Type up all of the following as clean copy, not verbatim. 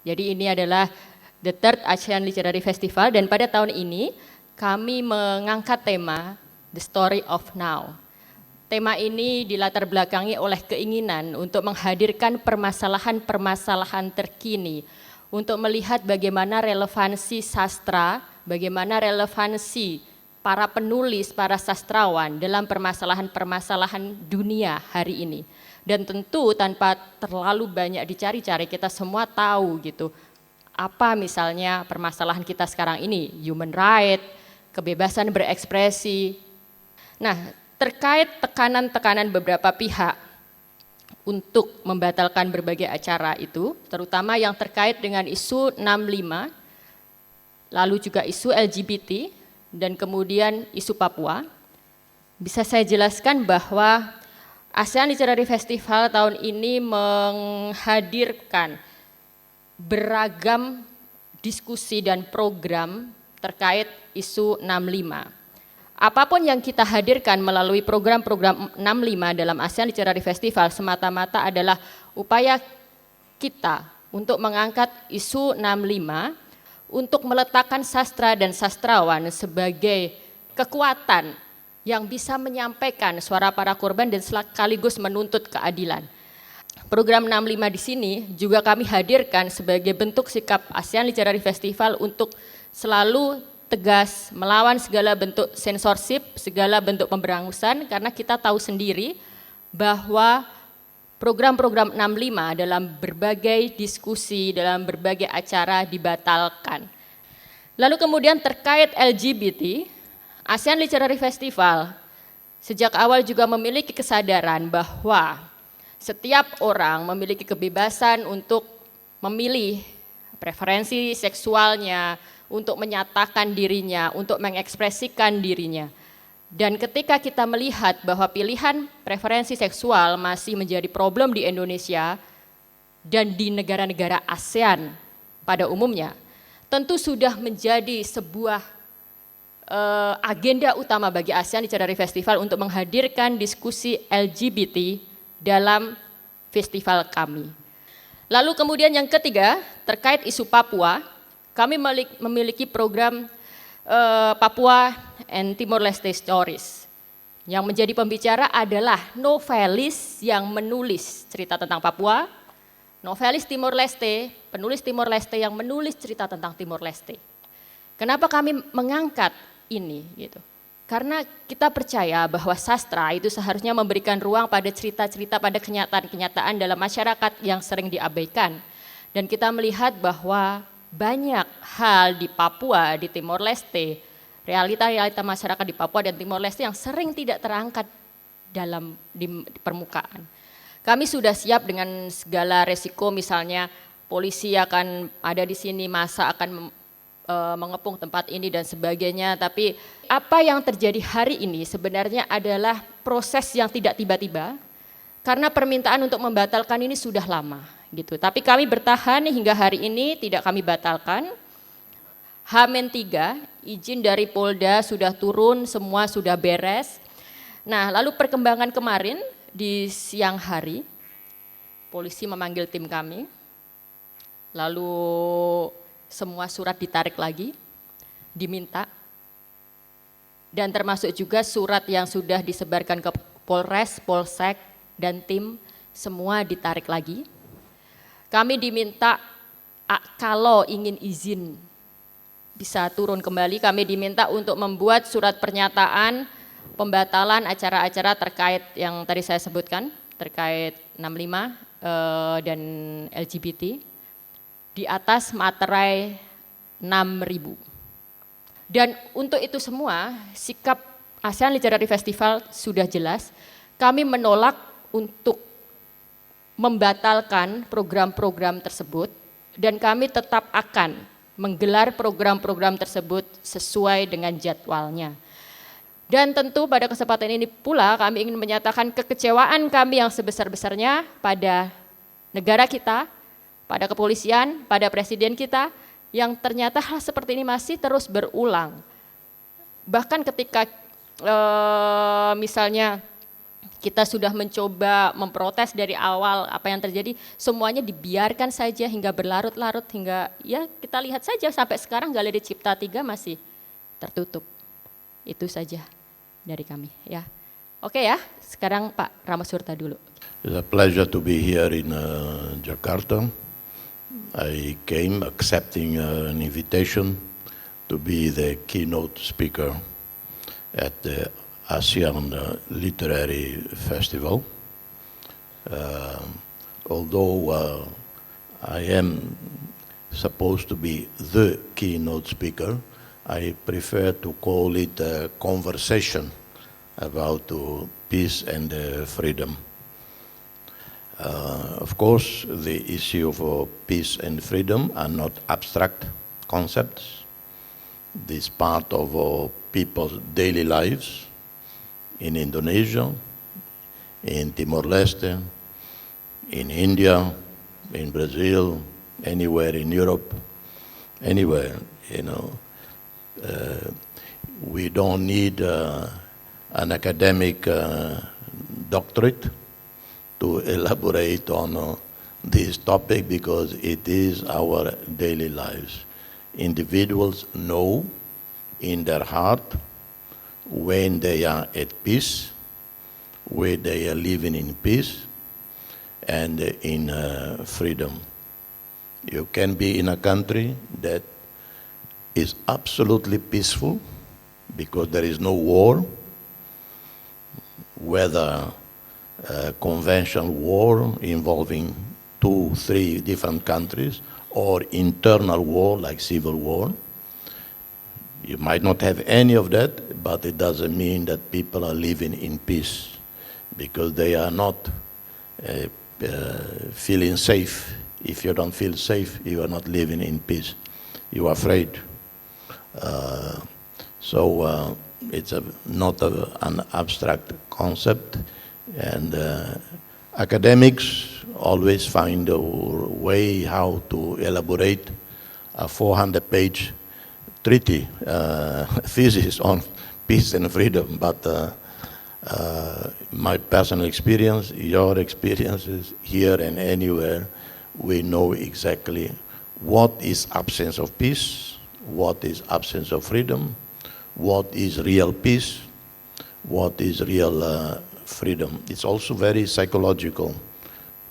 Jadi ini adalah the third Asean Literary Festival dan pada tahun ini kami mengangkat tema The Story of Now. Tema ini dilatar belakangi oleh keinginan untuk menghadirkan permasalahan-permasalahan terkini, untuk melihat bagaimana relevansi sastra, bagaimana relevansi para penulis, para sastrawan dalam permasalahan-permasalahan dunia hari ini. Dan tentu tanpa terlalu banyak dicari-cari, kita semua tahu gitu, apa misalnya permasalahan kita sekarang ini, human right, kebebasan berekspresi. Nah, terkait tekanan-tekanan beberapa pihak untuk membatalkan berbagai acara itu, terutama yang terkait dengan isu 65, lalu juga isu LGBT, dan kemudian isu Papua, bisa saya jelaskan bahwa Asean Literary Festival tahun ini menghadirkan beragam diskusi dan program terkait isu 65. Apapun yang kita hadirkan melalui program-program 65 dalam Asean Literary Festival semata-mata adalah upaya kita untuk mengangkat isu 65, untuk meletakkan sastra dan sastrawan sebagai kekuatan yang bisa menyampaikan suara para korban dan sekaligus menuntut keadilan. Program 65 di sini juga kami hadirkan sebagai bentuk sikap Asean Literary Festival untuk selalu tegas melawan segala bentuk sensorship, segala bentuk pemberangusan, karena kita tahu sendiri bahwa program-program 65 dalam berbagai diskusi, dalam berbagai acara dibatalkan. Lalu kemudian terkait LGBT, Asean Literary Festival sejak awal juga memiliki kesadaran bahwa setiap orang memiliki kebebasan untuk memilih preferensi seksualnya, untuk menyatakan dirinya, untuk mengekspresikan dirinya. Dan ketika kita melihat bahwa pilihan preferensi seksual masih menjadi problem di Indonesia dan di negara-negara ASEAN pada umumnya, tentu sudah menjadi sebuah agenda utama bagi Asean Literary Festival untuk menghadirkan diskusi LGBT dalam festival kami. Lalu kemudian yang ketiga, terkait isu Papua, kami memiliki program Papua and Timor Leste Stories. Yang menjadi pembicara adalah novelis yang menulis cerita tentang Papua, novelis Timor Leste, penulis Timor Leste yang menulis cerita tentang Timor Leste. Kenapa kami mengangkat ini gitu? Karena kita percaya bahwa sastra itu seharusnya memberikan ruang pada cerita-cerita, pada kenyataan-kenyataan dalam masyarakat yang sering diabaikan. Dan kita melihat bahwa banyak hal di Papua, di Timor Leste, realita-realita masyarakat di Papua dan Timor Leste yang sering tidak terangkat di permukaan. Kami sudah siap dengan segala resiko, misalnya polisi akan ada di sini, massa akan mengepung tempat ini dan sebagainya, tapi apa yang terjadi hari ini sebenarnya adalah proses yang tidak tiba-tiba, karena permintaan untuk membatalkan ini sudah lama gitu. Tapi kami bertahan hingga hari ini, tidak kami batalkan. H-3, izin dari Polda sudah turun, semua sudah beres. Nah, lalu perkembangan kemarin di siang hari, polisi memanggil tim kami, lalu semua surat ditarik lagi, diminta, dan termasuk juga surat yang sudah disebarkan ke Polres, Polsek, dan tim, semua ditarik lagi. Kami diminta kalau ingin izin bisa turun kembali, kami diminta untuk membuat surat pernyataan pembatalan acara-acara terkait yang tadi saya sebutkan, terkait 65 dan LGBT, di atas materai 6.000. Dan untuk itu semua, sikap Asean Literary Festival sudah jelas, kami menolak untuk membatalkan program-program tersebut, dan kami tetap akan menggelar program-program tersebut sesuai dengan jadwalnya. Dan tentu pada kesempatan ini pula kami ingin menyatakan kekecewaan kami yang sebesar-besarnya pada negara kita, pada kepolisian, pada presiden kita, yang ternyata hal seperti ini masih terus berulang. Bahkan ketika misalnya Kita sudah mencoba memprotes dari awal apa yang terjadi, semuanya dibiarkan saja hingga berlarut-larut, hingga ya kita lihat saja sampai sekarang Galeri Cipta 3 masih tertutup. Itu saja dari kami ya. Oke ya, sekarang Pak Ramos-Horta dulu. It's a pleasure to be here in Jakarta. I came accepting an invitation to be the keynote speaker at the Asean Literary Festival. Although I am supposed to be the keynote speaker, I prefer to call it a conversation about peace and freedom. Of course, the issue of peace and freedom are not abstract concepts. This is part of people's daily lives in Indonesia, in Timor Leste, in India, in Brazil, anywhere in Europe, anywhere, you know. We don't need an academic doctorate to elaborate on this topic, because it is our daily lives. Individuals know in their heart when they are at peace, when they are living in peace and in freedom. You can be in a country that is absolutely peaceful because there is no war, whether conventional war involving 2, 3 different countries, or internal war like civil war. You might not have any of that, but it doesn't mean that people are living in peace, because they are not feeling safe. If you don't feel safe, you are not living in peace. You are afraid. So it's not an abstract concept, and academics always find a way how to elaborate a 400-page treaty, thesis on peace and freedom. But my personal experience, your experiences here and anywhere, we know exactly what is absence of peace, what is absence of freedom, what is real peace, what is real freedom. It's also very psychological.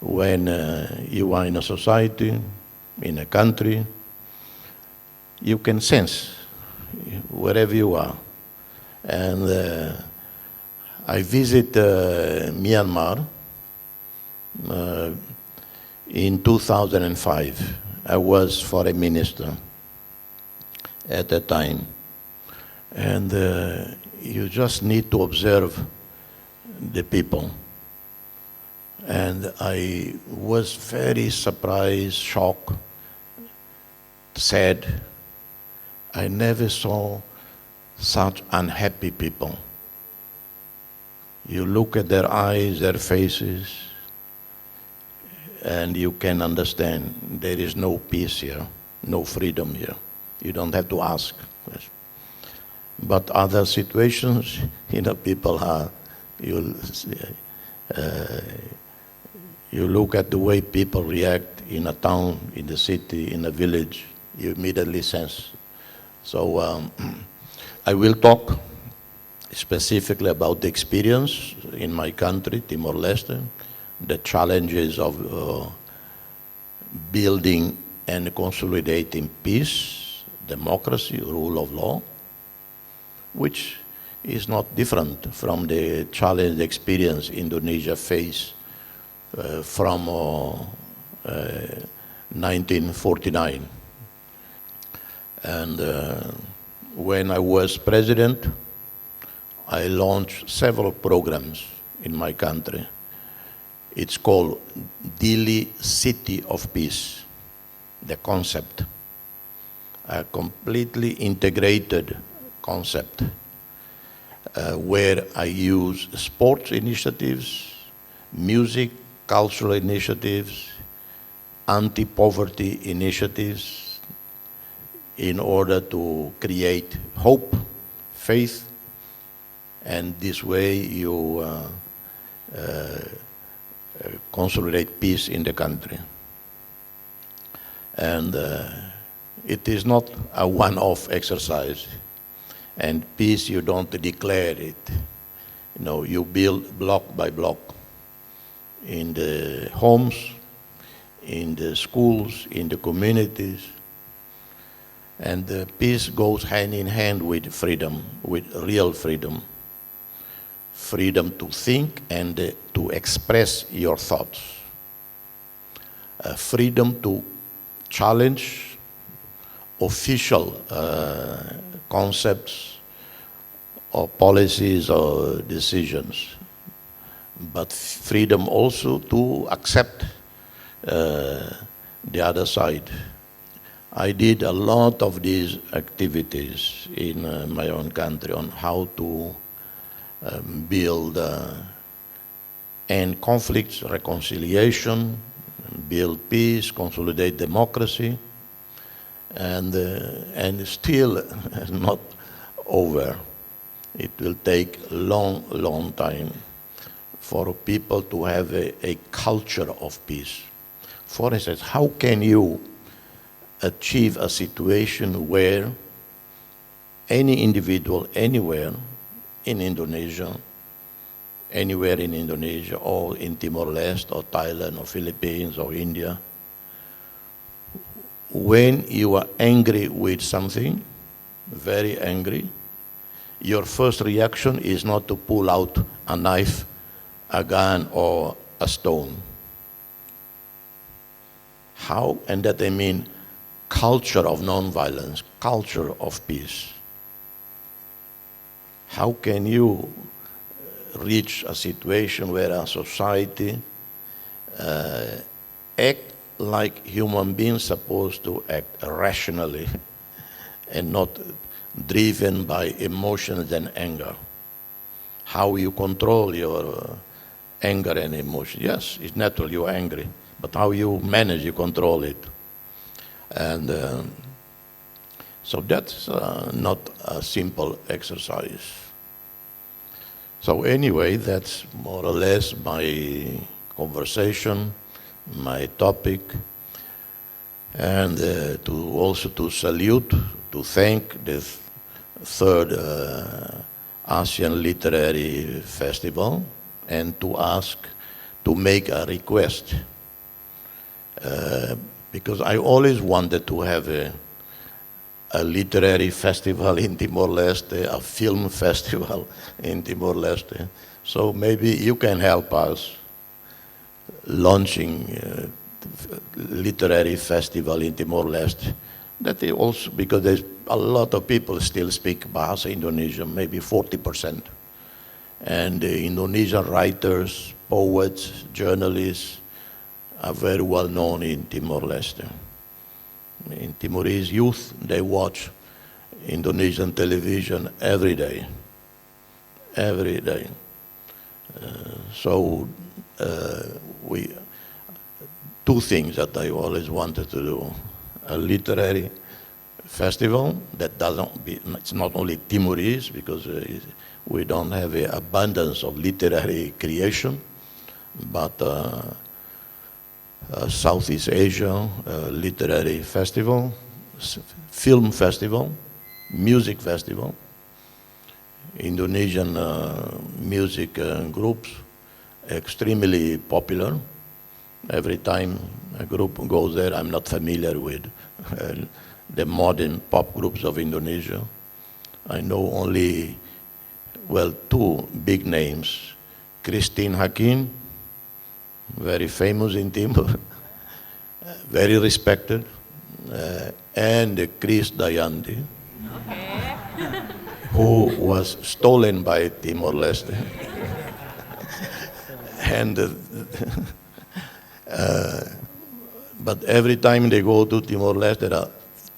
When you are in a society, in a country, you can sense wherever you are. And I visit Myanmar in 2005. I was foreign minister at that time. And you just need to observe the people. And I was very surprised, shocked, sad. I never saw such unhappy people. You look at their eyes, their faces, and you can understand there is no peace here, no freedom here. You don't have to ask. But other situations, you know, people are, you look at the way people react in a town, in the city, in a village, you immediately sense. So I will talk specifically about the experience in my country, Timor Leste, the challenges of building and consolidating peace, democracy, rule of law, which is not different from the challenge, the experience Indonesia faced from 1949. And when I was president, I launched several programs in my country. It's called Dili City of Peace, the concept, a completely integrated concept where I use sports initiatives, music, cultural initiatives, anti-poverty initiatives in order to create hope, faith, and this way you consolidate peace in the country. And it is not a one-off exercise. And peace, you don't declare it. You know, you build block by block in the homes, in the schools, in the communities. And peace goes hand in hand with freedom, with real freedom. Freedom to think and to express your thoughts. Freedom to challenge official concepts or policies or decisions, but freedom also to accept the other side. I did a lot of these activities in my own country on how to build end conflicts, reconciliation, build peace, consolidate democracy, and still not over. It will take a long, long time for people to have a culture of peace. For instance, how can you achieve a situation where any individual anywhere in Indonesia, anywhere in Indonesia or in Timor Leste or Thailand or Philippines or India, when you are angry with something, very angry, your first reaction is not to pull out a knife, a gun, or a stone. How? And that I mean culture of nonviolence, culture of peace. How can you reach a situation where a society act like human beings supposed to act rationally and not driven by emotions and anger? How you control your anger and emotion? Yes, it's natural, you're angry, but how you manage, you control it. And so that's not a simple exercise. So anyway, that's more or less my conversation, my topic, and also to salute, to thank the third ASEAN Literary Festival, and to ask, to make a request. Because I always wanted to have a literary festival in Timor-Leste, a film festival in Timor-Leste. So maybe you can help us launching literary festival in Timor-Leste. That is also because there's a lot of people still speak Bahasa Indonesia, maybe 40%. And Indonesian writers, poets, journalists are very well known in Timor-Leste. In Timorese youth, they watch Indonesian television every day. Every day. Two things that I always wanted to do. A literary festival that it's not only Timorese, because we don't have an abundance of literary creation, but Southeast Asia literary festival, film festival, music festival, Indonesian music groups, extremely popular. Every time a group goes there, I'm not familiar with the modern pop groups of Indonesia. I know only, well, two big names, Christine Hakim, very famous in Timor, very respected, and Chris Dayanti, okay. Who was stolen by Timor-Leste. And but every time they go to Timor-Leste, there are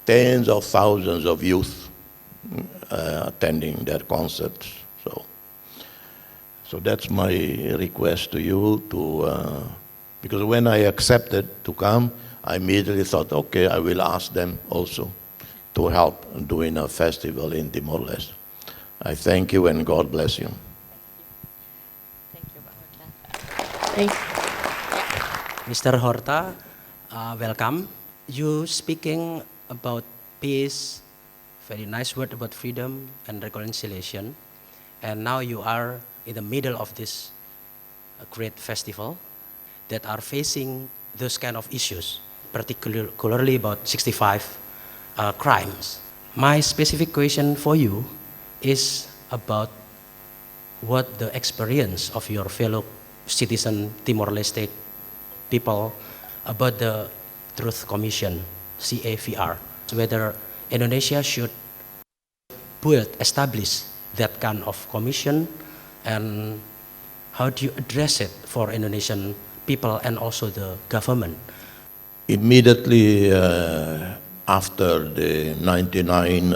tens of thousands of youth attending their concerts. So that's my request to you, because when I accepted to come, I immediately thought, okay, I will ask them also to help doing a festival in Timor-Leste. I thank you and God bless you. Thank you, Pak Horta. Thank Mr. Horta, welcome. You speaking about peace, very nice word about freedom and reconciliation. And now you are in the middle of this great festival that are facing those kind of issues, particularly about 65 crimes. My specific question for you is about what the experience of your fellow citizen Timor-Leste people about the Truth Commission, CAVR, whether Indonesia should establish that kind of commission, and how do you address it for Indonesian people and also the government? Immediately after the 99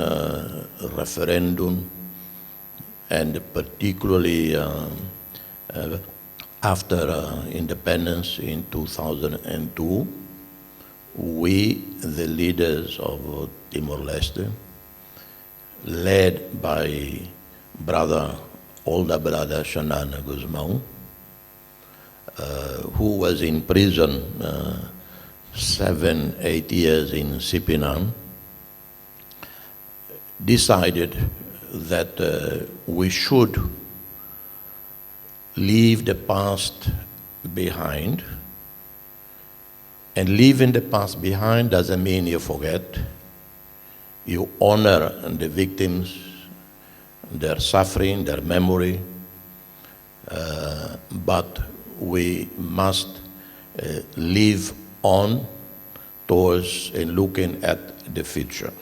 referendum, and particularly after independence in 2002, we, the leaders of Timor-Leste, led by older brother Shanana Guzmão, who was in prison 7-8 years in Pemenang, decided that we should leave the past behind. And leaving the past behind doesn't mean you forget. You honor the victims, their suffering, their memory, but we must live on towards and looking at the future.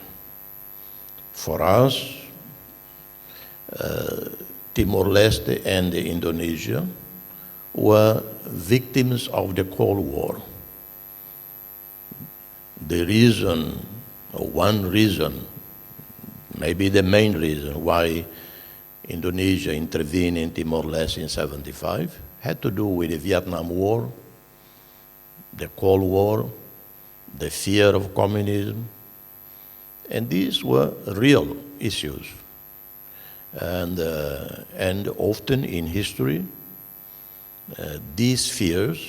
For us, Timor-Leste and Indonesia were victims of the Cold War. The reason, or one reason, maybe the main reason why Indonesia intervened in Timor-Leste in '75 had to do with the Vietnam War, the Cold War, the fear of communism, and these were real issues. And often in history, these fears,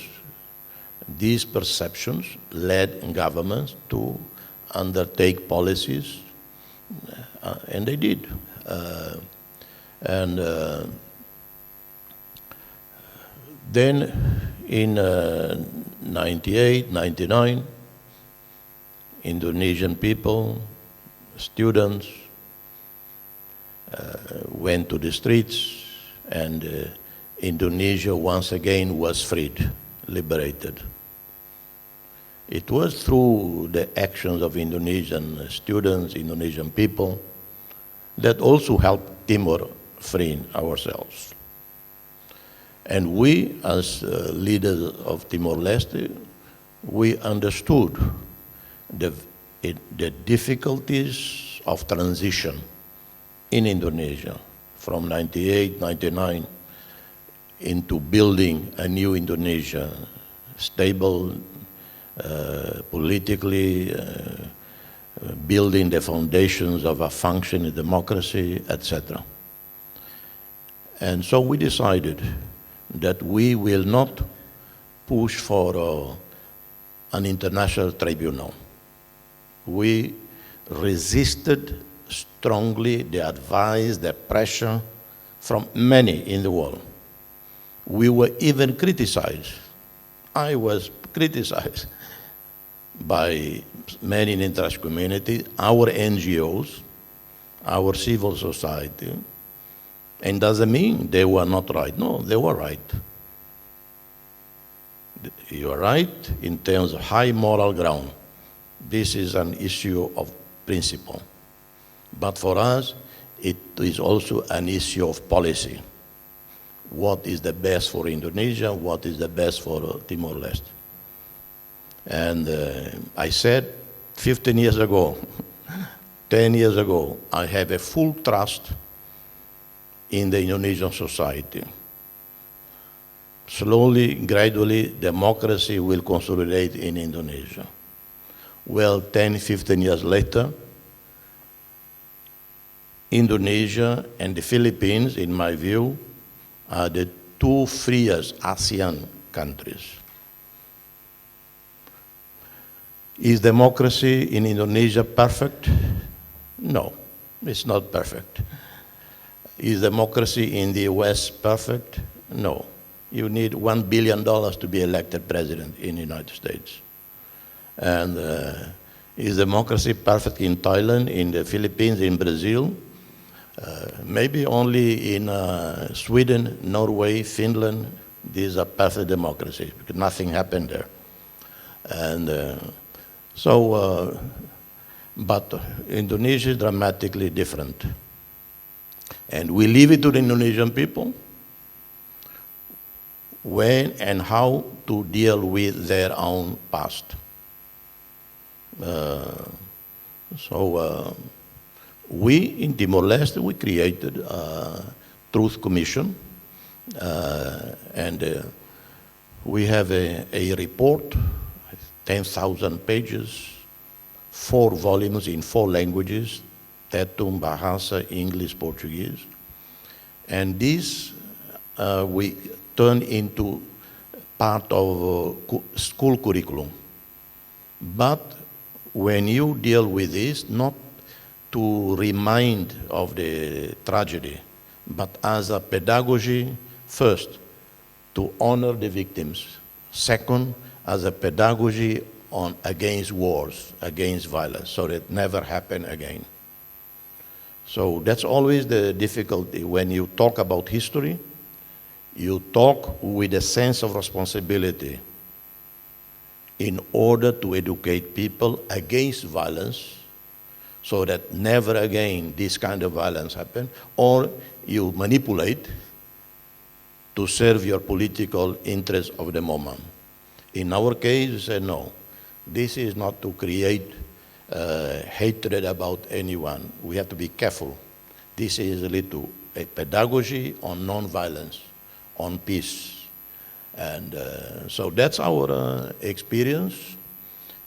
these perceptions led governments to undertake policies, and they did. Then in 98, 99, Indonesian people, students, went to the streets, and Indonesia once again was freed, liberated. It was through the actions of Indonesian students, Indonesian people, that also helped Timor free ourselves. And we, as leaders of Timor-Leste, we understood the difficulties of transition in Indonesia from 98, 99 into building a new Indonesia, stable politically, building the foundations of a functioning democracy, etc. And so we decided that we will not push for an international tribunal. We resisted strongly the advice, the pressure from many in the world. We were even criticized. I was criticized by many in the international community, our NGOs, our civil society, and doesn't mean they were not right. No, they were right. You are right in terms of high moral ground. This is an issue of principle. But for us, it is also an issue of policy. What is the best for Indonesia? What is the best for Timor-Leste? And I said 15 years ago, 10 years ago, I have a full trust in the Indonesian society. Slowly, gradually, democracy will consolidate in Indonesia. Well, 10, 15 years later, Indonesia and the Philippines, in my view, are the two freest ASEAN countries. Is democracy in Indonesia perfect? No, it's not perfect. Is democracy in the US perfect? No. You need $1 billion to be elected president in the United States. And is democracy perfect in Thailand, in the Philippines, in Brazil? Maybe only in Sweden, Norway, Finland, these are perfect democracies, because nothing happened there. And but Indonesia is dramatically different. And we leave it to the Indonesian people when and how to deal with their own past. We in Timor Leste, we created a Truth Commission, and we have a report, 10,000 pages, 4 volumes in 4 languages, Tetum, Bahasa, English, Portuguese. And this we turn into part of school curriculum. But when you deal with this, not to remind of the tragedy, but as a pedagogy, first, to honor the victims. Second, as a pedagogy against wars, against violence, so that it never happen again. So that's always the difficulty. When you talk about history, you talk with a sense of responsibility in order to educate people against violence, so that never again this kind of violence happen, or you manipulate to serve your political interests of the moment. In our case, we say no, this is not to create hatred about anyone. We have to be careful. This is a pedagogy on non-violence, on peace. And so that's our experience.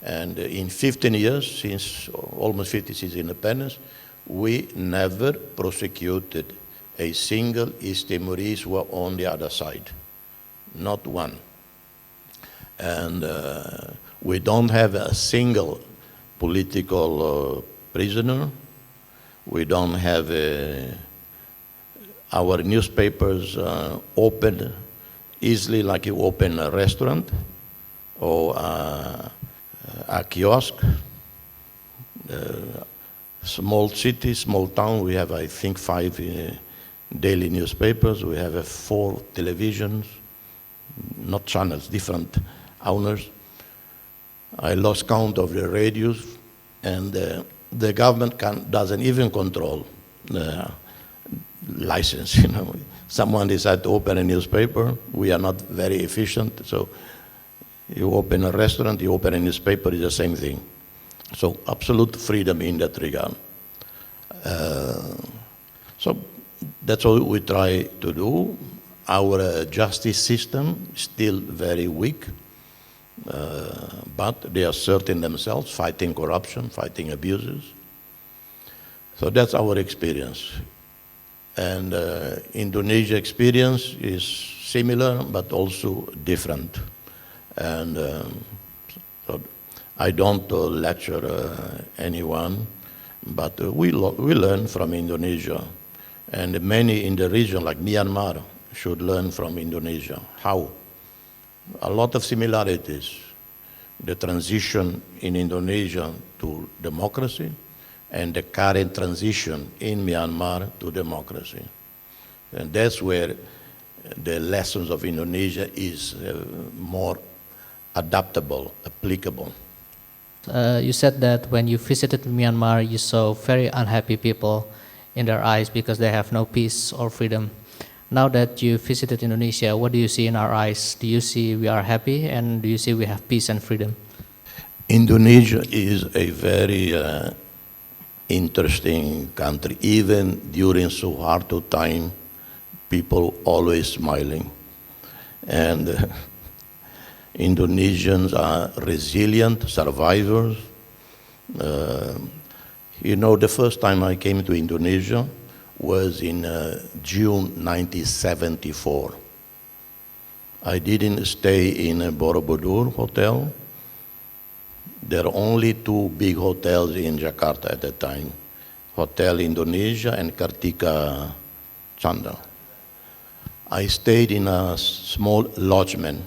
And in 15 years, since almost 50 since independence, we never prosecuted a single East Timorese who were on the other side. Not one. And we don't have a single political prisoner. We don't have our newspapers open easily like you open a restaurant or a kiosk. Small city, small town, we have, I think, 5 daily newspapers. We have 4 televisions, not channels, different owners. I lost count of the radios, and the government doesn't even control the license. You know, someone decides to open a newspaper. We are not very efficient, so you open a restaurant, you open a newspaper, it's the same thing. So absolute freedom in that regard. So that's what we try to do. Our justice system is still very weak. But they are asserting themselves, fighting corruption, fighting abuses. So that's our experience. And Indonesia experience is similar, but also different. And so I don't lecture anyone, but we learn from Indonesia. And many in the region, like Myanmar, should learn from Indonesia. How? A lot of similarities. The transition in Indonesia to democracy and the current transition in Myanmar to democracy. And that's where the lessons of Indonesia is more adaptable, applicable. You said that when you visited Myanmar, you saw very unhappy people in their eyes because they have no peace or freedom. Now that you visited Indonesia, what do you see in our eyes? Do you see we are happy, and do you see we have peace and freedom? Indonesia is a very interesting country. Even during Suharto time, people always smiling. And Indonesians are resilient survivors. You know, the first time I came to Indonesia was in June 1974. I didn't stay in a Borobudur hotel. There are only two big hotels in Jakarta at the time, Hotel Indonesia and Kartika Chandra. I stayed in a small lodgement,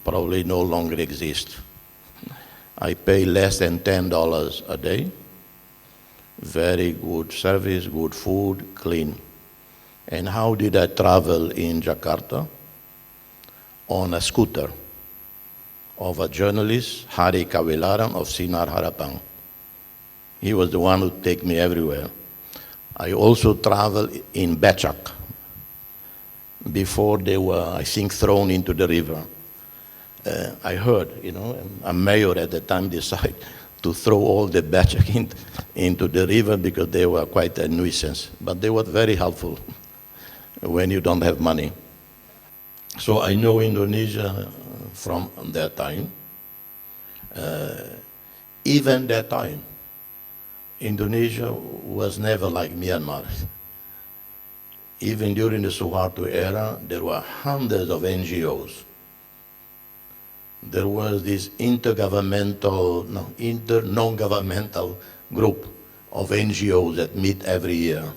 probably no longer exists. I pay less than $10 a day. Very good service, good food, clean. And how did I travel in Jakarta? On a scooter of a journalist, Hari Kawilaran of Sinar Harapan. He was the one who took me everywhere. I also traveled in becak before they were, I think, thrown into the river. I heard, a mayor at the time decided to throw all the becak into the river because they were quite a nuisance. But they were very helpful when you don't have money. So I know Indonesia from that time. Even that time, Indonesia was never like Myanmar. Even during the Suharto era, there were hundreds of NGOs. There was this non-governmental group of NGOs that meet every year.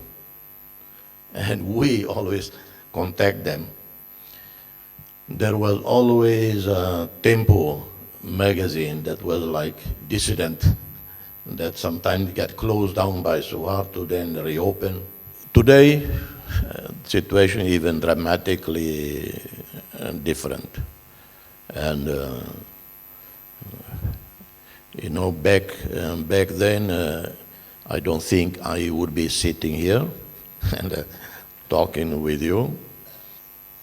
And we always contact them. There was always a Tempo magazine that was like dissident, that sometimes get closed down by Suharto, then reopen. Today, situation even dramatically different. And back then, I don't think I would be sitting here and talking with you.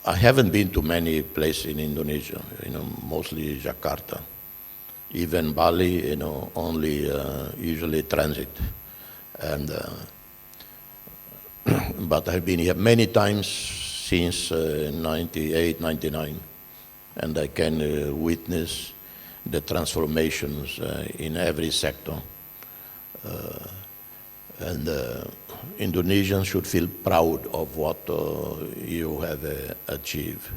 I haven't been to many places in Indonesia, mostly Jakarta. Even Bali, only usually transit. And but I've been here many times since 98, 99, and I can witness the transformations in every sector. And Indonesians should feel proud of what you have achieved.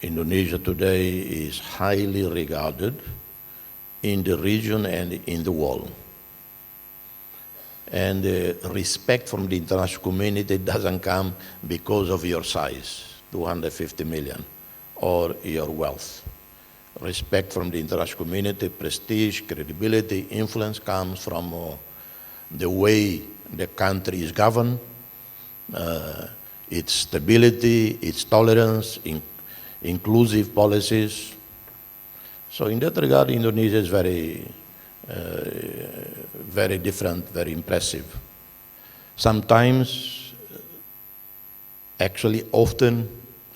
Indonesia today is highly regarded in the region and in the world. And respect from the international community doesn't come because of your size, 250 million, or your wealth. Respect from the international community, prestige, credibility, influence comes from the way the country is governed, its stability, its tolerance, inclusive policies. So in that regard, Indonesia is very different, very impressive. Sometimes, actually often,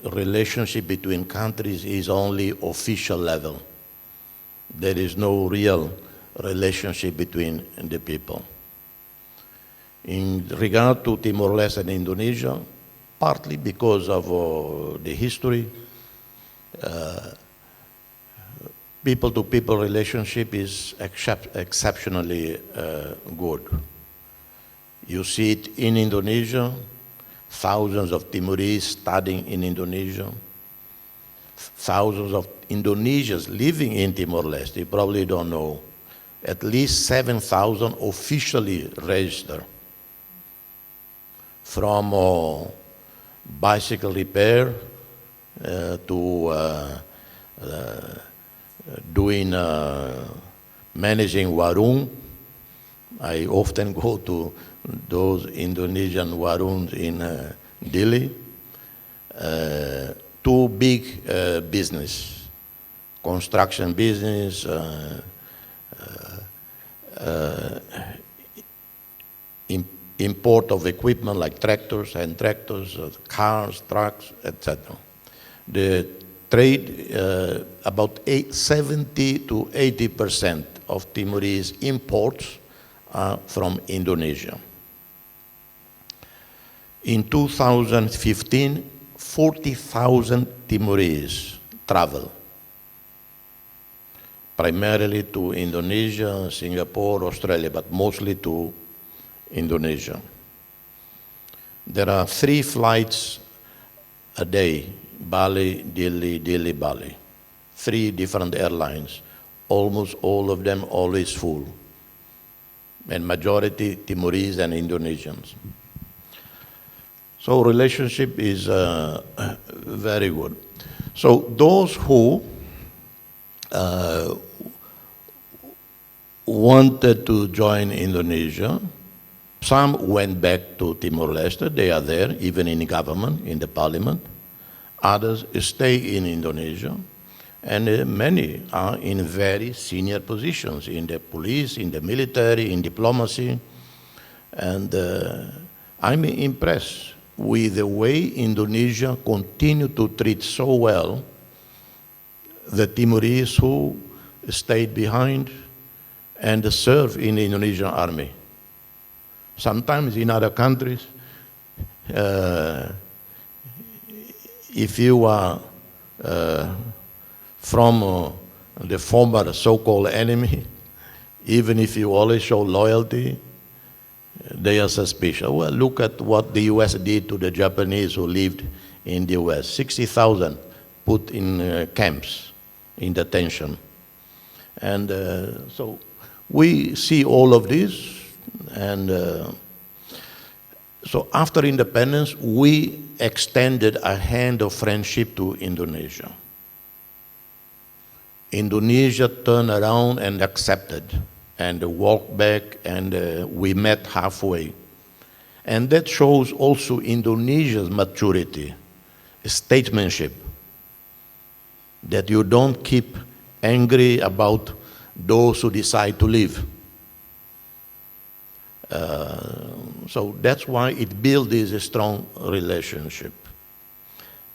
relationship between countries is only official level. There is no real relationship between the people. In regard to Timor Leste and Indonesia, partly because of the history, people-to-people relationship is exceptionally good. You see it in Indonesia, thousands of Timorese studying in Indonesia, thousands of Indonesians living in Timor-Leste. You probably don't know. At least 7,000 officially registered. From bicycle repair to doing managing warung. I often go to those Indonesian warungs in Dili. Two big business, construction business, import of equipment like tractors, hand tractors, cars, trucks, etc. The trade, about 70 to 80% of Timorese imports are from Indonesia. In 2015, 40,000 Timorese travel, primarily to Indonesia, Singapore, Australia, but mostly to Indonesia. There are 3 flights a day, Bali, Delhi, Bali. 3 different airlines, almost all of them always full, and majority Timorese and Indonesians. So relationship is very good. So those who wanted to join Indonesia, some went back to Timor-Leste, they are there, even in the government, in the parliament. Others stay in Indonesia, and many are in very senior positions, in the police, in the military, in diplomacy. And I'm impressed with the way Indonesia continue to treat so well the Timorese who stayed behind and serve in the Indonesian army. Sometimes in other countries, if you are from the former so-called enemy, even if you always show loyalty, they are suspicious. Well, look at what the US did to the Japanese who lived in the US. 60,000 put in camps, in detention. And so we see all of this, and so after independence, we extended a hand of friendship to Indonesia. Indonesia turned around and accepted, and walked back, and we met halfway. And that shows also Indonesia's maturity, statesmanship, that you don't keep angry about those who decide to leave. So that's why it built this strong relationship.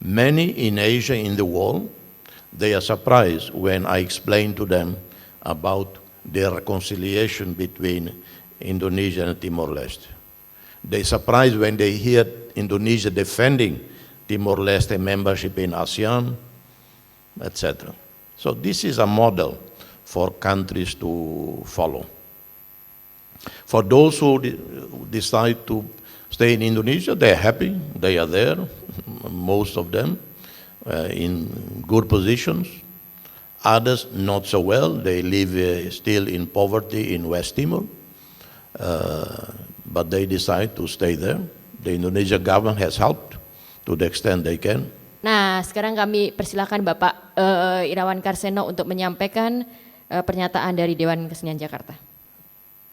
Many in Asia, in the world, they are surprised when I explain to them about the reconciliation between Indonesia and Timor-Leste. They surprised when they hear Indonesia defending Timor-Leste membership in Asean, etc. So this is a model for countries to follow. For those who decide to stay in Indonesia, they're happy, they are there, most of them, in good positions. Others not so well, they live still in poverty in West Timor, but they decide to stay there. The Indonesian government has helped to the extent they can. Nah, sekarang kami persilakan Bapak Irawan Karseno untuk menyampaikan pernyataan dari Dewan Kesenian Jakarta.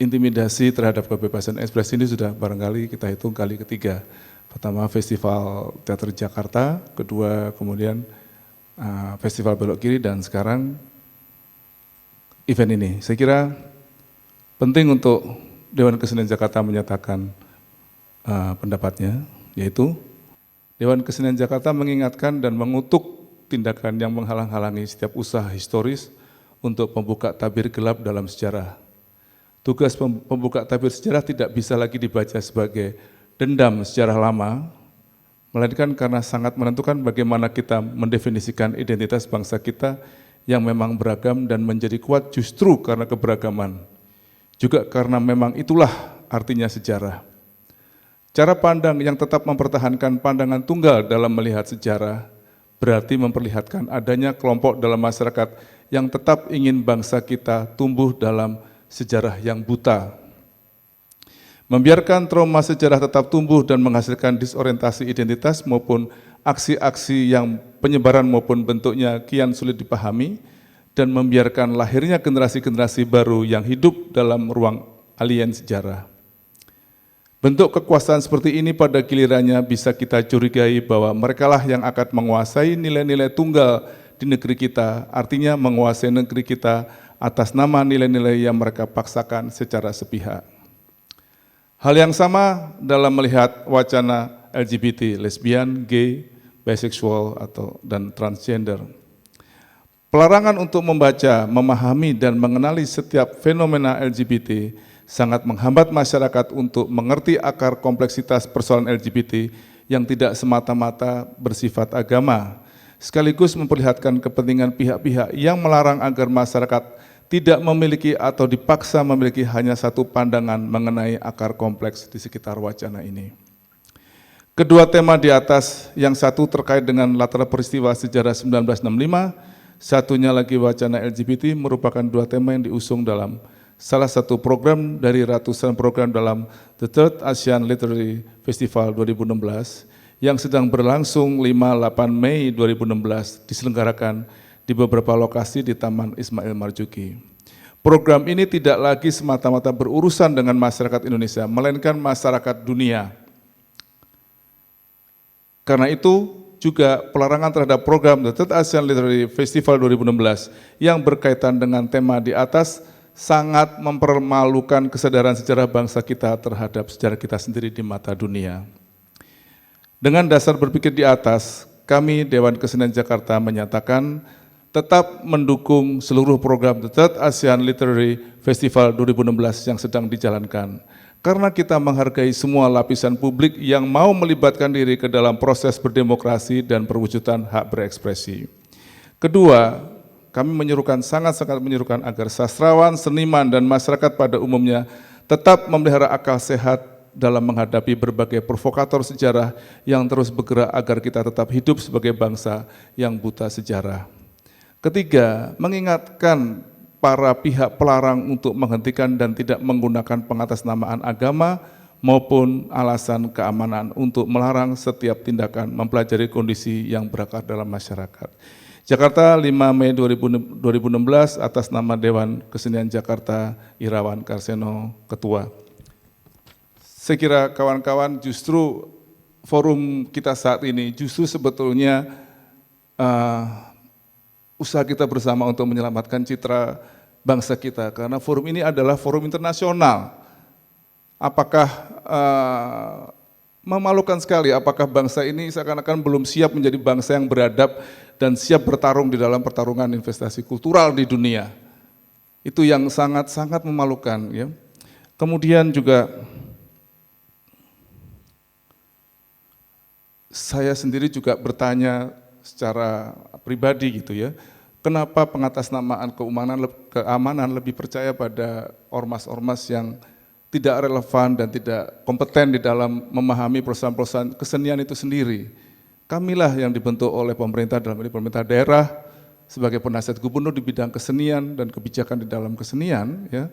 Intimidasi terhadap kebebasan ekspresi ini sudah barangkali kita hitung kali ketiga. Pertama Festival Teater Jakarta, kedua kemudian Festival Belok Kiri, dan sekarang event ini. Saya kira penting untuk Dewan Kesenian Jakarta menyatakan pendapatnya, yaitu Dewan Kesenian Jakarta mengingatkan dan mengutuk tindakan yang menghalang-halangi setiap usaha historis untuk membuka tabir gelap dalam sejarah. Tugas pembuka tabir sejarah tidak bisa lagi dibaca sebagai dendam sejarah lama, melainkan karena sangat menentukan bagaimana kita mendefinisikan identitas bangsa kita yang memang beragam dan menjadi kuat justru karena keberagaman. Juga karena memang itulah artinya sejarah. Cara pandang yang tetap mempertahankan pandangan tunggal dalam melihat sejarah berarti memperlihatkan adanya kelompok dalam masyarakat yang tetap ingin bangsa kita tumbuh dalam sejarah yang buta. Membiarkan trauma sejarah tetap tumbuh dan menghasilkan disorientasi identitas maupun aksi-aksi yang penyebaran maupun bentuknya kian sulit dipahami, dan membiarkan lahirnya generasi-generasi baru yang hidup dalam ruang alien sejarah. Bentuk kekuasaan seperti ini pada gilirannya bisa kita curigai bahwa merekalah yang akan menguasai nilai-nilai tunggal di negeri kita, artinya menguasai negeri kita atas nama nilai-nilai yang mereka paksakan secara sepihak. Hal yang sama dalam melihat wacana LGBT, lesbian, gay, bisexual, dan transgender. Pelarangan untuk membaca, memahami, dan mengenali setiap fenomena LGBT sangat menghambat masyarakat untuk mengerti akar kompleksitas persoalan LGBT yang tidak semata-mata bersifat agama, sekaligus memperlihatkan kepentingan pihak-pihak yang melarang agar masyarakat tidak memiliki atau dipaksa memiliki hanya satu pandangan mengenai akar kompleks di sekitar wacana ini. Kedua tema di atas, yang satu terkait dengan latar peristiwa sejarah 1965, satunya lagi wacana LGBT, merupakan dua tema yang diusung dalam salah satu program dari ratusan program dalam The Third Asean Literary Festival 2016 yang sedang berlangsung 5-8 Mei 2016 diselenggarakan di beberapa lokasi di Taman Ismail Marzuki. Program ini tidak lagi semata-mata berurusan dengan masyarakat Indonesia, melainkan masyarakat dunia. Karena itu juga pelarangan terhadap program The Third Asean Literary Festival 2016 yang berkaitan dengan tema di atas sangat mempermalukan kesadaran sejarah bangsa kita terhadap sejarah kita sendiri di mata dunia. Dengan dasar berpikir di atas, kami Dewan Kesenian Jakarta menyatakan tetap mendukung seluruh program The Third Asean Literary Festival 2016 yang sedang dijalankan. Karena kita menghargai semua lapisan publik yang mau melibatkan diri ke dalam proses berdemokrasi dan perwujudan hak berekspresi. Kedua, kami sangat-sangat menyerukan agar sastrawan, seniman, dan masyarakat pada umumnya tetap memelihara akal sehat dalam menghadapi berbagai provokator sejarah yang terus bergerak agar kita tetap hidup sebagai bangsa yang buta sejarah. Ketiga, mengingatkan para pihak pelarang untuk menghentikan dan tidak menggunakan pengatasnamaan agama maupun alasan keamanan untuk melarang setiap tindakan mempelajari kondisi yang berakar dalam masyarakat. Jakarta 5 Mei 2016 atas nama Dewan Kesenian Jakarta, Irawan Karseno, Ketua. Saya kira kawan-kawan justru forum kita saat ini justru sebetulnya usaha kita bersama untuk menyelamatkan citra bangsa kita, karena forum ini adalah forum internasional. Apakah memalukan sekali, apakah bangsa ini seakan-akan belum siap menjadi bangsa yang beradab dan siap bertarung di dalam pertarungan investasi kultural di dunia. Itu yang sangat-sangat memalukan. Ya. Kemudian juga saya sendiri juga bertanya secara pribadi gitu ya, kenapa pengatasnamaan keamanan lebih percaya pada ormas-ormas yang tidak relevan dan tidak kompeten di dalam memahami perusahaan-perusahaan kesenian itu sendiri. Kamilah yang dibentuk oleh pemerintah, dalam ini pemerintah daerah, sebagai penasihat gubernur di bidang kesenian dan kebijakan di dalam kesenian, ya,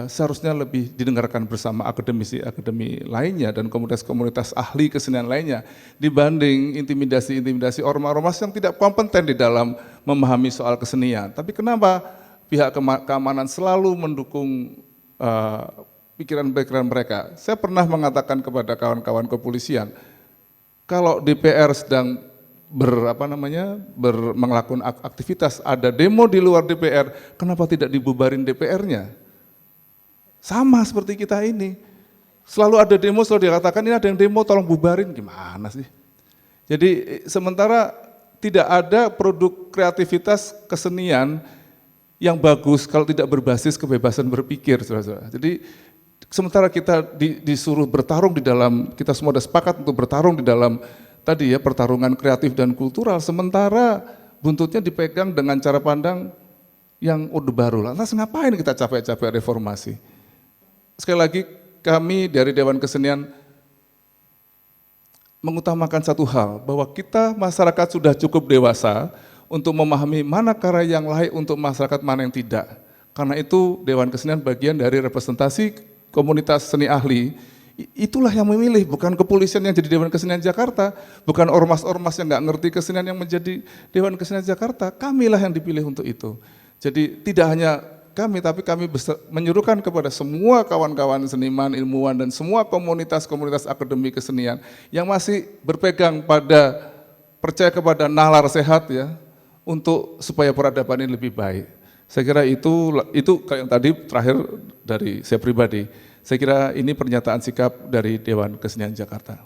seharusnya lebih didengarkan bersama akademi lainnya dan komunitas-komunitas ahli kesenian lainnya dibanding intimidasi ormas-ormas yang tidak kompeten di dalam memahami soal kesenian. Tapi kenapa pihak keamanan selalu mendukung pikiran-pikiran mereka? Saya pernah mengatakan kepada kawan-kawan kepolisian, kalau DPR sedang melakukan aktivitas, ada demo di luar DPR, kenapa tidak dibubarin DPR-nya? Sama seperti kita ini, selalu ada demo, selalu dikatakan ini ada yang demo, tolong bubarin, gimana sih? Jadi sementara tidak ada produk kreativitas kesenian yang bagus kalau tidak berbasis kebebasan berpikir, saudara-saudara. Jadi sementara kita disuruh bertarung di dalam, kita semua sudah sepakat untuk bertarung di dalam tadi ya pertarungan kreatif dan kultural, sementara buntutnya dipegang dengan cara pandang yang orde baru. Lantas ngapain kita capek-capek reformasi? Sekali lagi kami dari Dewan Kesenian mengutamakan satu hal, bahwa kita masyarakat sudah cukup dewasa untuk memahami mana karya yang layak untuk masyarakat, mana yang tidak. Karena itu Dewan Kesenian bagian dari representasi komunitas seni ahli, itulah yang memilih, bukan kepolisian yang jadi Dewan Kesenian Jakarta, bukan ormas-ormas yang nggak ngerti kesenian yang menjadi Dewan Kesenian Jakarta, kamilah yang dipilih untuk itu. Jadi tidak hanya kami, tapi kami menyuruhkan kepada semua kawan-kawan seniman, ilmuwan, dan semua komunitas-komunitas akademi kesenian yang masih berpegang pada, percaya kepada nalar sehat ya, untuk supaya peradaban ini lebih baik. Saya kira itu yang tadi terakhir dari saya pribadi. Saya kira ini pernyataan sikap dari Dewan Kesenian Jakarta.